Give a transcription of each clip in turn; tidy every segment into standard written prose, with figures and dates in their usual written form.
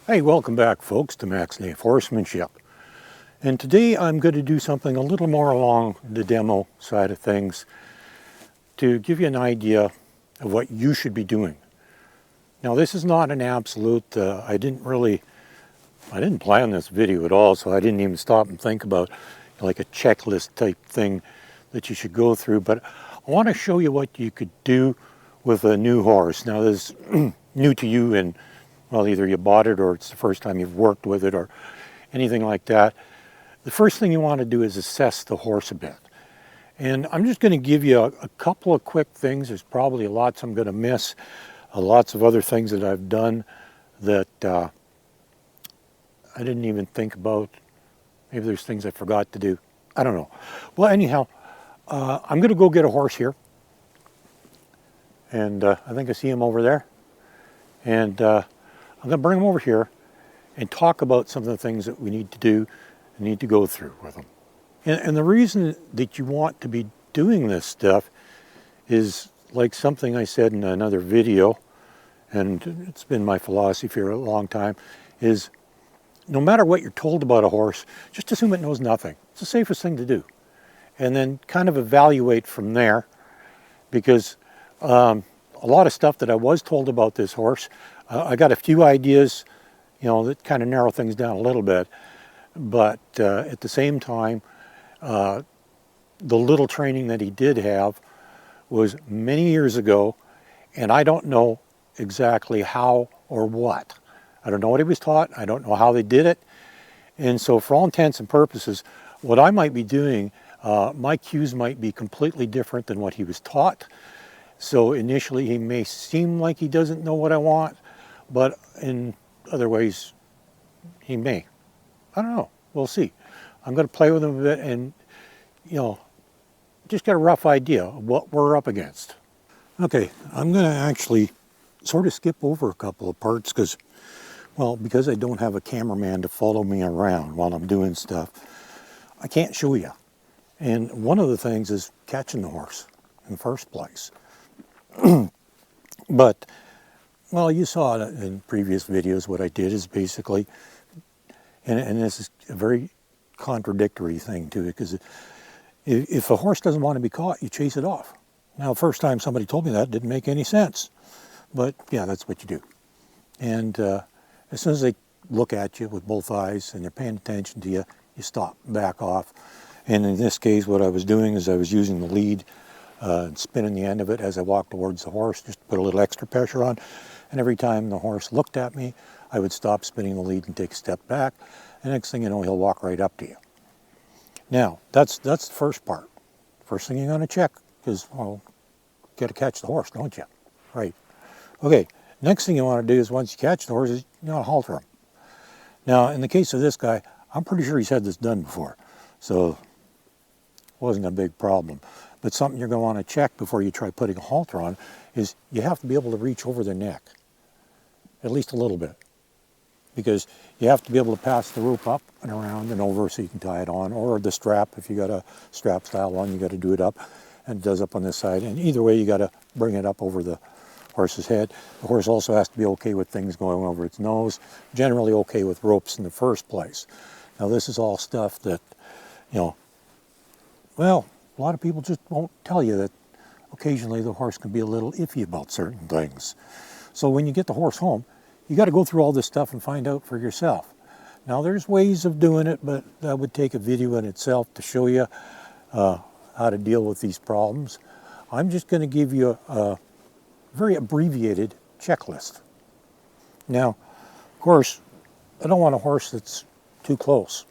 Hey, welcome back folks to Max Nave Horsemanship. And today I'm going to do something a little more along the demo side of things to give you an idea of what you should be doing. Now this is not an absolute, I didn't plan this video at all, so I didn't even stop and think about like a checklist type thing that you should go through, but I want to show you what you could do with a new horse. Now this is new to you, and well, either you bought it or it's the first time you've worked with it or anything like that. The first thing you want to do is assess the horse a bit. And I'm just going to give you a couple of quick things. There's probably lots I'm going to miss, lots of other things that I've done that I didn't even think about. Maybe there's things I forgot to do. I don't know. Well, anyhow, I'm going to go get a horse here. And I think I see him over there. And I'm going to bring him over here and talk about some of the things that we need to do and need to go through with him. And the reason that you want to be doing this stuff is like something I said in another video, and it's been my philosophy for a long time, is no matter what you're told about a horse, just assume it knows nothing. It's the safest thing to do. And then kind of evaluate from there, because a lot of stuff that I was told about this horse, I got a few ideas, that kind of narrow things down a little bit. But at the same time, the little training that he did have was many years ago, and I don't know exactly how or what. I don't know what he was taught. I don't know how they did it. And so for all intents and purposes, what I might be doing, my cues might be completely different than what he was taught. So initially he may seem like he doesn't know what I want, but in other ways he may. I don't know. We'll see. I'm going to play with him a bit and, just get a rough idea of what we're up against. Okay, I'm going to actually sort of skip over a couple of parts because I don't have a cameraman to follow me around while I'm doing stuff, I can't show you. And one of the things is catching the horse in the first place. But, well, you saw it in previous videos. What I did is basically, and this is a very contradictory thing to it, because if a horse doesn't want to be caught, you chase it off. Now, the first time somebody told me that, it didn't make any sense. But, yeah, that's what you do. And as soon as they look at you with both eyes and they're paying attention to you, you stop, back off. And in this case, what I was doing is I was using the lead and spinning the end of it as I walked towards the horse, just to put a little extra pressure on. And every time the horse looked at me, I would stop spinning the lead and take a step back. And next thing you know, he'll walk right up to you. Now, that's the first part. First thing you're going to check is, you got to catch the horse, don't you? Right. Okay, next thing you want to do is once you catch the horse, is you want to halter him. Now, in the case of this guy, I'm pretty sure he's had this done before, so it wasn't a big problem. But something you're going to want to check before you try putting a halter on is you have to be able to reach over their neck, at least a little bit. Because you have to be able to pass the rope up and around and over so you can tie it on, or the strap, if you got a strap style one, you got to do it up, and it does up on this side. And either way, you got to bring it up over the horse's head. The horse also has to be okay with things going over its nose, generally okay with ropes in the first place. Now this is all stuff that, a lot of people just won't tell you that occasionally the horse can be a little iffy about certain things. So when you get the horse home, you got to go through all this stuff and find out for yourself. Now there's ways of doing it, but that would take a video in itself to show you how to deal with these problems. I'm just going to give you a very abbreviated checklist. Now, of course, I don't want a horse that's too close.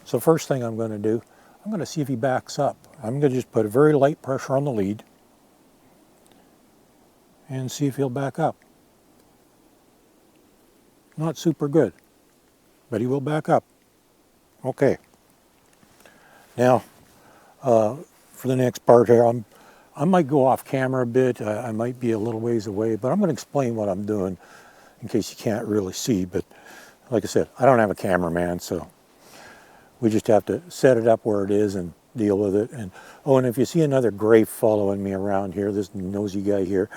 So first thing I'm going to do, I'm going to see if he backs up. I'm going to just put a very light pressure on the lead and see if he'll back up. Not super good, but he will back up. Okay. Now, for the next part here, I might go off camera a bit. I might be a little ways away, but I'm going to explain what I'm doing in case you can't really see. But like I said, I don't have a cameraman, so we just have to set it up where it is and deal with it. And if you see another gray following me around here, this nosy guy here,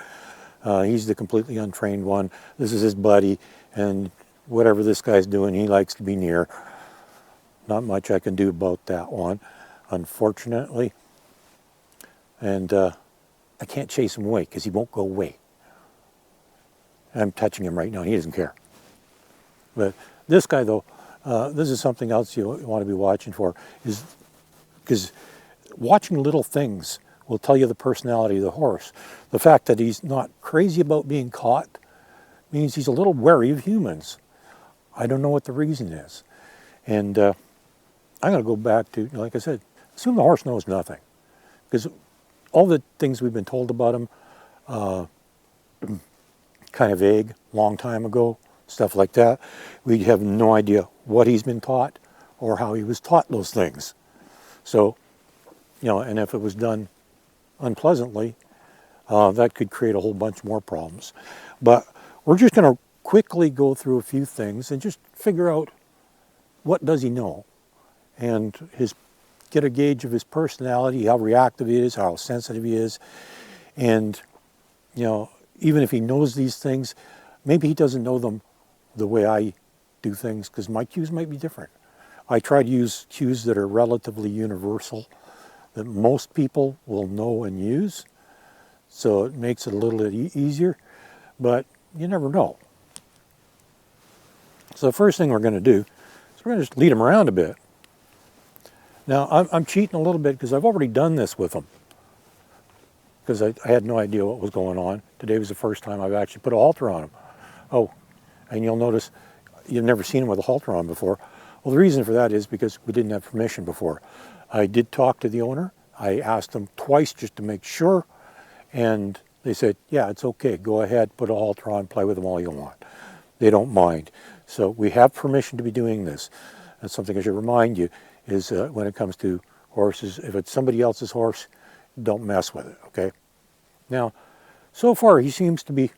he's the completely untrained one. This is his buddy, and whatever this guy's doing, he likes to be near. Not much I can do about that one, unfortunately. And I can't chase him away because he won't go away. I'm touching him right now. He doesn't care. But this guy, though, this is something else you want to be watching for, is because watching little things will tell you the personality of the horse. The fact that he's not crazy about being caught means he's a little wary of humans. I don't know what the reason is. And I'm going to go back to, like I said, assume the horse knows nothing. Because all the things we've been told about him, kind of vague, long time ago, stuff like that. We have no idea what he's been taught or how he was taught those things. So, and if it was done unpleasantly, that could create a whole bunch more problems. But we're just going to quickly go through a few things and just figure out what does he know, and get a gauge of his personality, how reactive he is, how sensitive he is, and even if he knows these things, maybe he doesn't know them the way I do things, because my cues might be different. I try to use cues that are relatively universal, that most people will know and use, so it makes it a little bit easier, but you never know. So the first thing we're going to do is we're going to just lead him around a bit. Now, I'm cheating a little bit because I've already done this with him, because I had no idea what was going on. Today was the first time I've actually put a halter on him. Oh, and you'll notice you've never seen him with a halter on before. Well, the reason for that is because we didn't have permission before. I did talk to the owner. I asked them twice just to make sure, and they said, yeah, it's okay. Go ahead, put a halter on, play with them all you want. They don't mind. So we have permission to be doing this. That's something I should remind you, is when it comes to horses, if it's somebody else's horse, don't mess with it, okay? Now, so far he seems to be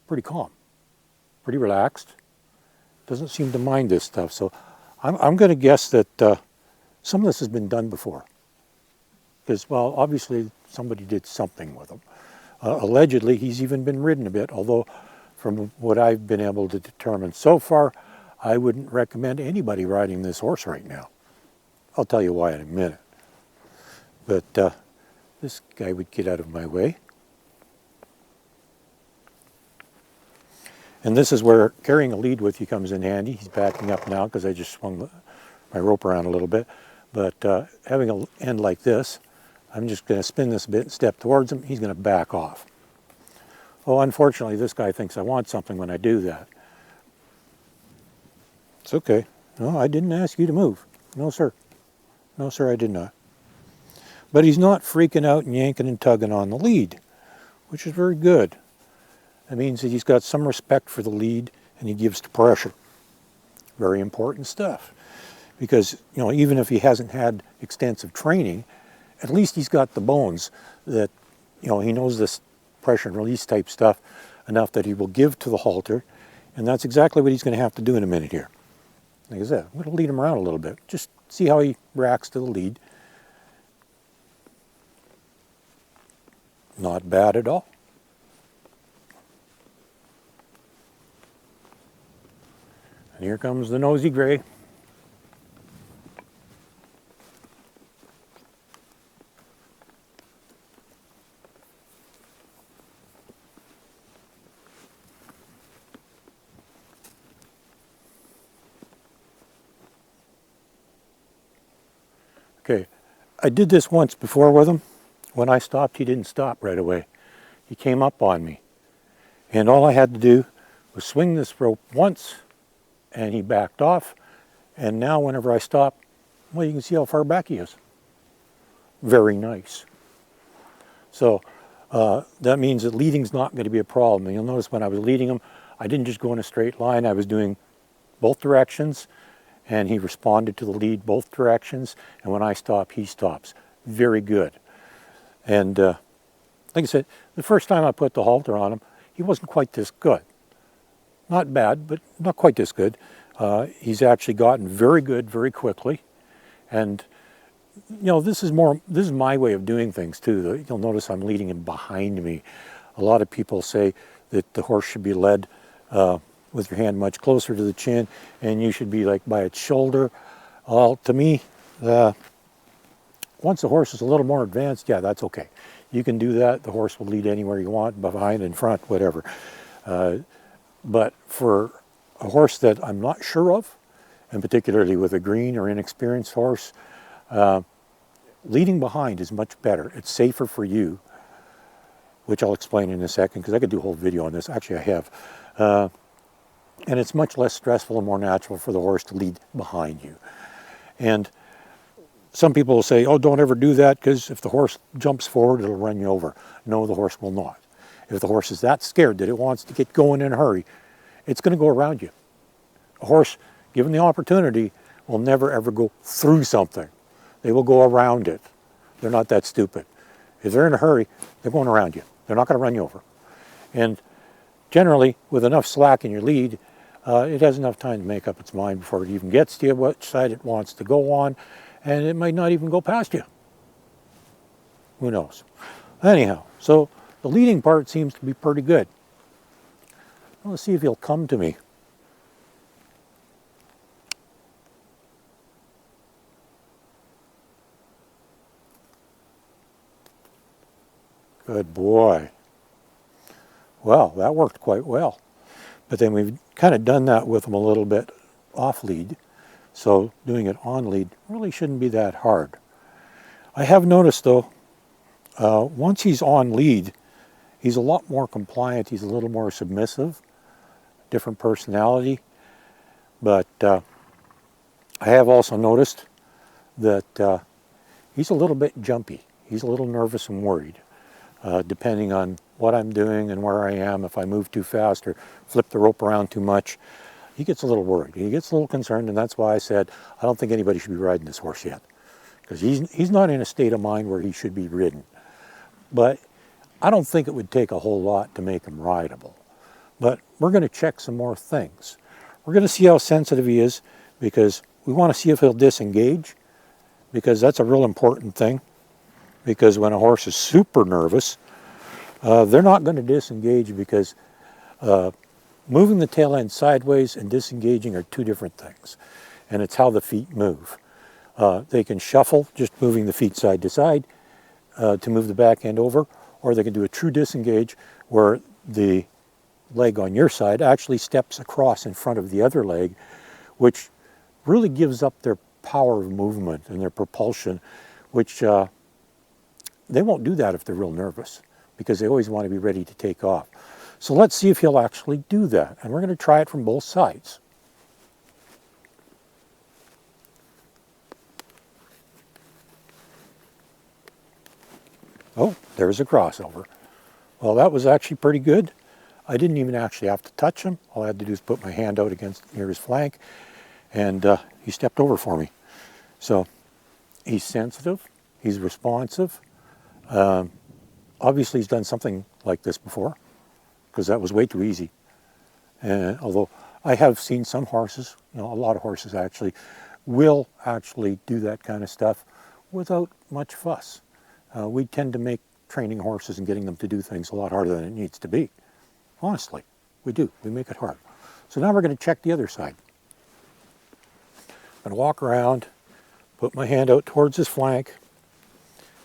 pretty calm, pretty relaxed, doesn't seem to mind this stuff. So I'm going to guess that some of this has been done before. Because, well, obviously somebody did something with him. Allegedly, he's even been ridden a bit, although from what I've been able to determine so far, I wouldn't recommend anybody riding this horse right now. I'll tell you why in a minute. But this guy would get out of my way. And this is where carrying a lead with you comes in handy. He's backing up now because I just swung my rope around a little bit. But having an end like this, I'm just going to spin this a bit and step towards him. He's going to back off. Oh, unfortunately, this guy thinks I want something when I do that. It's okay. No, I didn't ask you to move. No, sir. No, sir, I did not. But he's not freaking out and yanking and tugging on the lead, which is very good. That means that he's got some respect for the lead and he gives to pressure. Very important stuff. Because, even if he hasn't had extensive training, at least he's got the bones that, he knows this pressure and release type stuff enough that he will give to the halter. And that's exactly what he's going to have to do in a minute here. Like I said, I'm going to lead him around a little bit. Just see how he reacts to the lead. Not bad at all. And here comes the nosy gray. Okay, I did this once before with him. When I stopped, he didn't stop right away. He came up on me. And all I had to do was swing this rope once, and he backed off. And now whenever I stop, well, you can see how far back he is. Very nice. So that means that leading's not going to be a problem. And you'll notice when I was leading him, I didn't just go in a straight line. I was doing both directions. And he responded to the lead both directions, and when I stop, he stops. Very good. And like I said, the first time I put the halter on him, he wasn't quite this good. Not bad, but not quite this good. He's actually gotten very good very quickly. And, this is my way of doing things too. You'll notice I'm leading him behind me. A lot of people say that the horse should be led with your hand much closer to the chin, and you should be like by its shoulder. Well, to me, once the horse is a little more advanced, yeah, that's okay. You can do that. The horse will lead anywhere you want, behind, in front, whatever. But for a horse that I'm not sure of, and particularly with a green or inexperienced horse, leading behind is much better. It's safer for you, which I'll explain in a second, because I could do a whole video on this. Actually, I have. And it's much less stressful and more natural for the horse to lead behind you. And some people will say, oh, don't ever do that, because if the horse jumps forward, it'll run you over. No, the horse will not. If the horse is that scared that it wants to get going in a hurry, it's going to go around you. A horse, given the opportunity, will never ever go through something. They will go around it. They're not that stupid. If they're in a hurry, they're going around you. They're not going to run you over. And generally, with enough slack in your lead, it has enough time to make up its mind before it even gets to you, which side it wants to go on, and it might not even go past you. Who knows? Anyhow, so the leading part seems to be pretty good. Let's see if he'll come to me. Good boy. Well, that worked quite well. But then we've kind of done that with him a little bit off lead. So doing it on lead really shouldn't be that hard. I have noticed though, once he's on lead, he's a lot more compliant. He's a little more submissive, different personality. But I have also noticed that he's a little bit jumpy. He's a little nervous and worried, depending on what I'm doing and where I am. If I move too fast or flip the rope around too much, he gets a little worried. He gets a little concerned, and that's why I said I don't think anybody should be riding this horse yet, because he's not in a state of mind where he should be ridden. But I don't think it would take a whole lot to make him rideable. But we're going to check some more things. We're going to see how sensitive he is, because we want to see if he'll disengage, because that's a real important thing. Because when a horse is super nervous, they're not going to disengage, because moving the tail end sideways and disengaging are two different things. And it's how the feet move. They can shuffle, just moving the feet side to side to move the back end over, or they can do a true disengage where the leg on your side actually steps across in front of the other leg, which really gives up their power of movement and their propulsion, which they won't do that if they're real nervous, because they always want to be ready to take off. So let's see if he'll actually do that. And we're going to try it from both sides. Oh, there's a crossover. Well, that was actually pretty good. I didn't even actually have to touch him. All I had to do is put my hand out against near his flank, and he stepped over for me. So he's sensitive, he's responsive. Obviously he's done something like this before, because that was way too easy. Although I have seen some horses, a lot of horses actually, will actually do that kind of stuff without much fuss. We tend to make training horses and getting them to do things a lot harder than it needs to be. Honestly, we do. We make it hard. So now we're going to check the other side. I'm going to walk around, put my hand out towards his flank,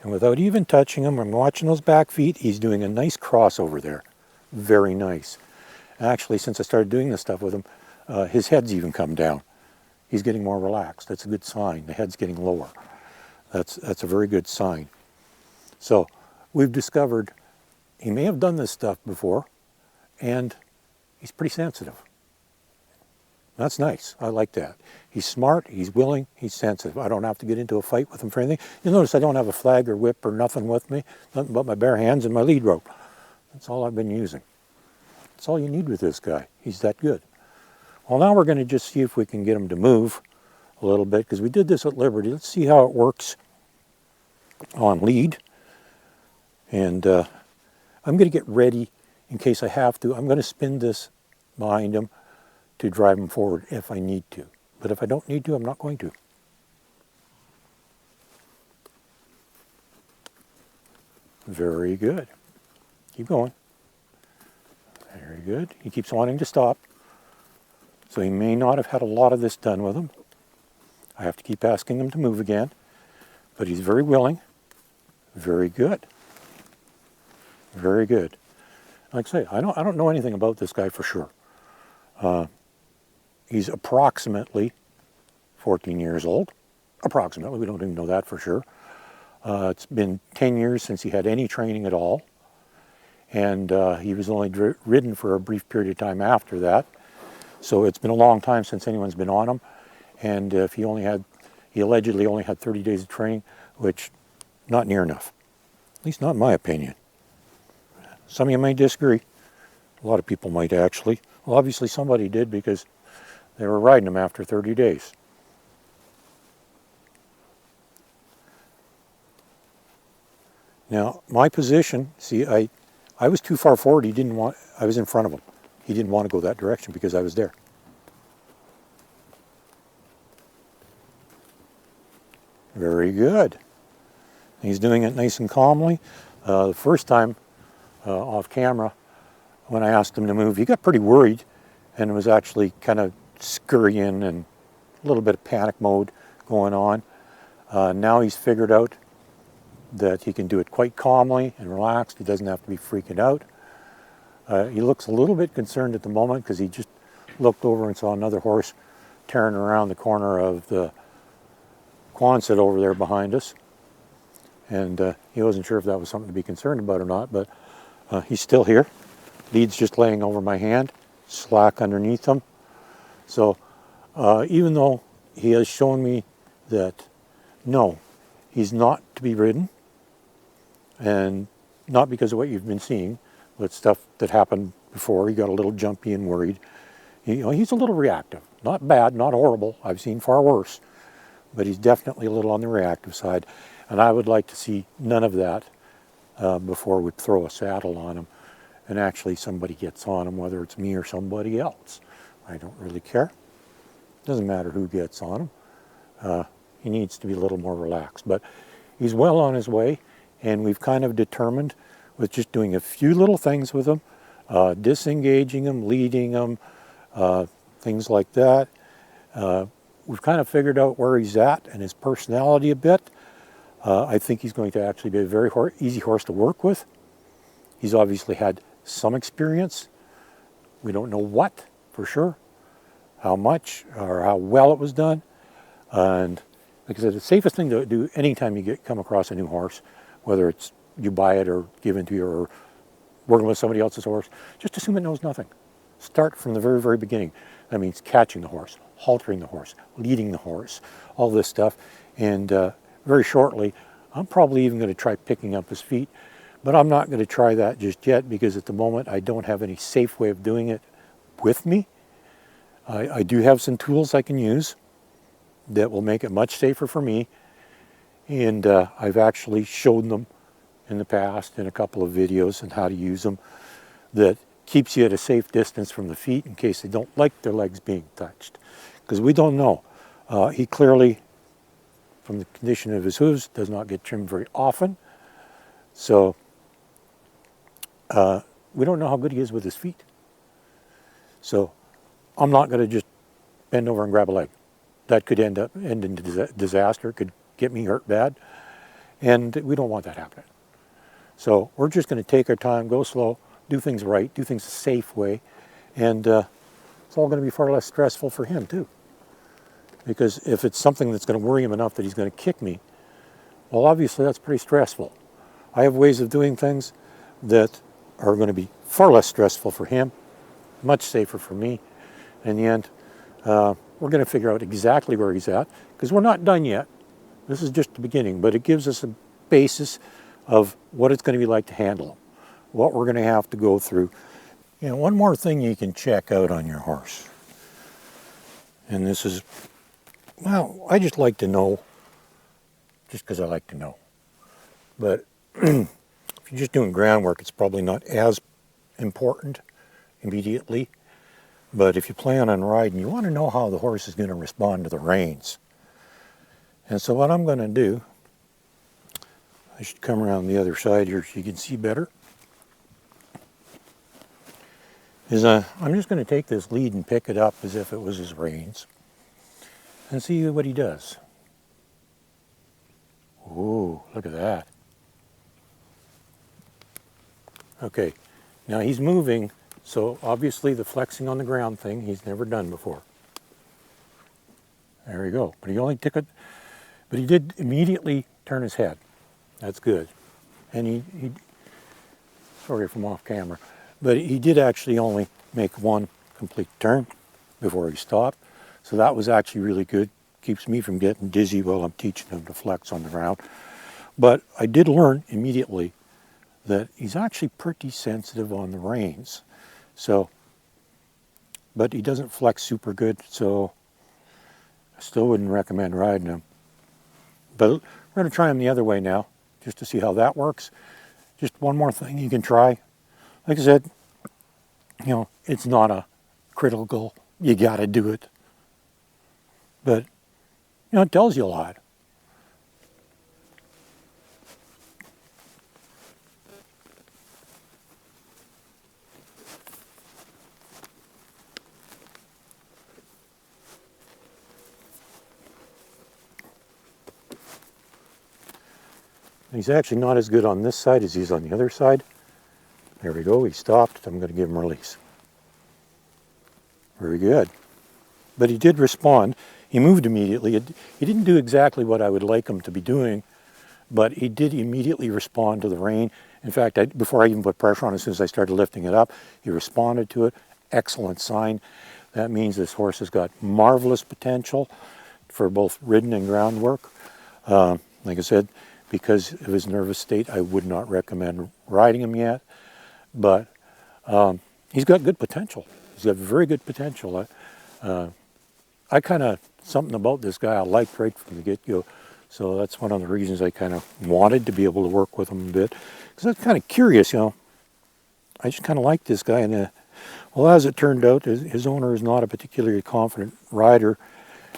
and without even touching him, I'm watching those back feet. He's doing a nice crossover there. Very nice. Actually, since I started doing this stuff with him, his head's even come down. He's getting more relaxed. That's a good sign. The head's getting lower. That's a very good sign. So we've discovered he may have done this stuff before, and he's pretty sensitive. That's nice. I like that. He's smart, he's willing, he's sensitive. I don't have to get into a fight with him for anything. You'll notice I don't have a flag or whip or nothing with me, nothing but my bare hands and my lead rope. That's all I've been using. That's all you need with this guy. He's that good. Well, now we're going to just see if we can get him to move a little bit, because we did this at Liberty. Let's see how it works on lead. And I'm going to get ready in case I have to. I'm going to spin this behind him to drive him forward if I need to. But if I don't need to, I'm not going to. Very good. Keep going. Very good. He keeps wanting to stop. So he may not have had a lot of this done with him. I have to keep asking him to move again. But he's very willing. Very good. Very good. Like I say, I don't know anything about this guy for sure. He's approximately 14 years old. Approximately, we don't even know that for sure. It's been 10 years since he had any training at all. And he was only ridden for a brief period of time after that. So it's been a long time since anyone's been on him. And if he allegedly only had 30 days of training, which not near enough. At least not in my opinion. Some of you might disagree. A lot of people might actually. Well, obviously somebody did because they were riding him after 30 days. Now, my position, see, I was too far forward. I was in front of him. He didn't want to go that direction because I was there. Very good. He's doing it nice and calmly. The first time off camera, when I asked him to move, he got pretty worried and was actually kind of scurrying and a little bit of panic mode going on. Now he's figured out that he can do it quite calmly and relaxed. He doesn't have to be freaking out. He looks a little bit concerned at the moment because he just looked over and saw another horse tearing around the corner of the Quonset over there behind us. And he wasn't sure if that was something to be concerned about or not, but he's still here. Lead's just laying over my hand, slack underneath him. So even though he has shown me that, no, he's not to be ridden, and not because of what you've been seeing, but stuff that happened before. He got a little jumpy and worried. He's a little reactive. Not bad, not horrible. I've seen far worse. But he's definitely a little on the reactive side. And I would like to see none of that before we throw a saddle on him and actually somebody gets on him, whether it's me or somebody else. I don't really care. Doesn't matter who gets on him. He needs to be a little more relaxed. But he's well on his way, and we've kind of determined with just doing a few little things with him, disengaging him, leading him, things like that. We've kind of figured out where he's at and his personality a bit. I think he's going to actually be a very easy horse to work with. He's obviously had some experience. We don't know what for sure, how much or how well it was done. And like I said, the safest thing to do anytime you come across a new horse, whether it's you buy it or give it to you or working with somebody else's horse, just assume it knows nothing. Start from the very, very beginning. That means catching the horse, haltering the horse, leading the horse, all this stuff. And very shortly, I'm probably even going to try picking up his feet, but I'm not going to try that just yet because at the moment I don't have any safe way of doing it with me. I do have some tools I can use that will make it much safer for me, and I've actually shown them in the past in a couple of videos on how to use them that keeps you at a safe distance from the feet in case they don't like their legs being touched, because we don't know. He clearly, from the condition of his hooves, does not get trimmed very often, so we don't know how good he is with his feet. So I'm not going to just bend over and grab a leg. That could end in disaster. It could get me hurt bad, and we don't want that happening. So we're just going to take our time, go slow, do things right, do things the safe way, and it's all going to be far less stressful for him too. Because if it's something that's going to worry him enough that he's going to kick me, well, obviously that's pretty stressful. I have ways of doing things that are going to be far less stressful for him, much safer for me. In the end, we're going to figure out exactly where he's at, because we're not done yet. This is just the beginning, but it gives us a basis of what it's going to be like to handle him, what we're going to have to go through. One more thing you can check out on your horse, and this is, well, I just like to know, just because I like to know. But if you're just doing groundwork, it's probably not as important immediately. But if you plan on riding, you want to know how the horse is going to respond to the reins. And so what I'm going to do, I should come around the other side here so you can see better. is I'm just going to take this lead and pick it up as if it was his reins and see what he does. Ooh, look at that. Okay, now he's moving, so obviously the flexing on the ground thing he's never done before. There we go. But he only took it, but he did immediately turn his head. That's good. And he sorry if I'm off camera, but he did actually only make one complete turn before he stopped. So that was actually really good. Keeps me from getting dizzy while I'm teaching him to flex on the ground. But I did learn immediately that he's actually pretty sensitive on the reins. So, but he doesn't flex super good, so I still wouldn't recommend riding him. But we're going to try him the other way now, just to see how that works. Just one more thing you can try. Like I said, you know, it's not a critical, you got to do it. But, you know, it tells you a lot. He's actually not as good on this side as he's on the other side. There we go, he stopped. I'm going to give him release. Very good. But he did respond. He moved immediately. He didn't do exactly what I would like him to be doing, but he did immediately respond to the rein. In fact, before I even put pressure on, as soon as I started lifting it up, he responded to it. Excellent sign. That means this horse has got marvelous potential for both ridden and ground work. Like I said, because of his nervous state, I would not recommend riding him yet, but he's got good potential. He's got very good potential. I kind of, something about this guy I liked right from the get-go, so that's one of the reasons I kind of wanted to be able to work with him a bit, because I was kind of curious, you know. I just kind of liked this guy, and well, as it turned out, his owner is not a particularly confident rider,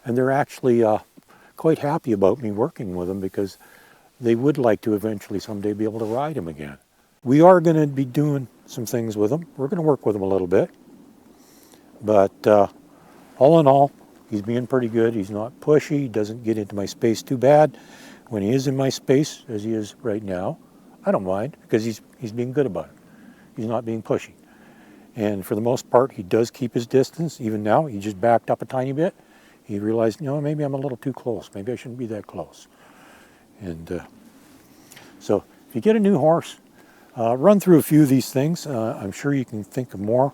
and they're actually quite happy about me working with him, because they would like to eventually someday be able to ride him again. We are going to be doing some things with him. We're going to work with him a little bit. But all in all, he's being pretty good. He's not pushy. He doesn't get into my space too bad. When he is in my space, as he is right now, I don't mind, because he's being good about it. He's not being pushy. And for the most part, he does keep his distance. Even now, he just backed up a tiny bit. He realized, you know, maybe I'm a little too close. Maybe I shouldn't be that close. And so if you get a new horse, run through a few of these things. I'm sure you can think of more.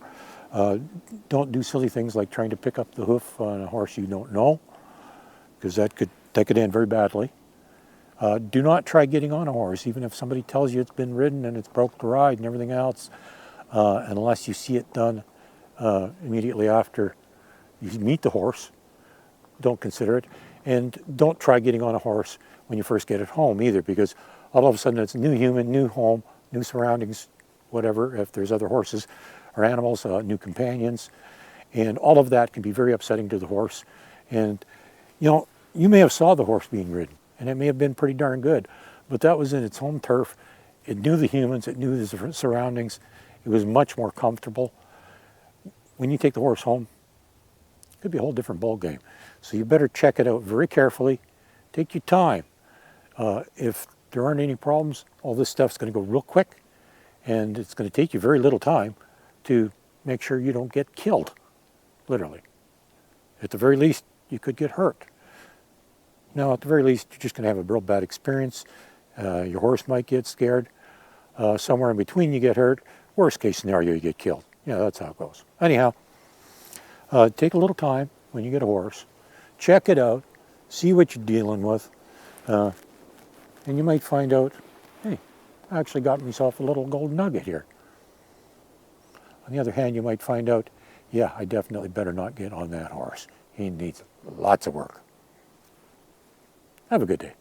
Don't do silly things like trying to pick up the hoof on a horse you don't know, because that could end very badly. Do not try getting on a horse, even if somebody tells you it's been ridden and it's broke the ride and everything else, unless you see it done immediately after you meet the horse. Don't consider it. And don't try getting on a horse when you first get it home either, because all of a sudden it's a new human, new home, new surroundings, whatever, if there's other horses or animals, new companions, and all of that can be very upsetting to the horse. And, you know, you may have saw the horse being ridden, and it may have been pretty darn good, but that was in its home turf. It knew the humans, it knew the surroundings. It was much more comfortable. When you take the horse home, it could be a whole different ball game. So you better check it out very carefully. Take your time. If there aren't any problems, all this stuff's going to go real quick, and it's going to take you very little time to make sure you don't get killed, literally. At the very least, you could get hurt. Now, at the very least, you're just going to have a real bad experience. Your horse might get scared. Somewhere in between, you get hurt. Worst case scenario, you get killed. Yeah, that's how it goes. Anyhow, take a little time when you get a horse. Check it out. See what you're dealing with. And you might find out, hey, I actually got myself a little gold nugget here. On the other hand, you might find out, yeah, I definitely better not get on that horse. He needs lots of work. Have a good day.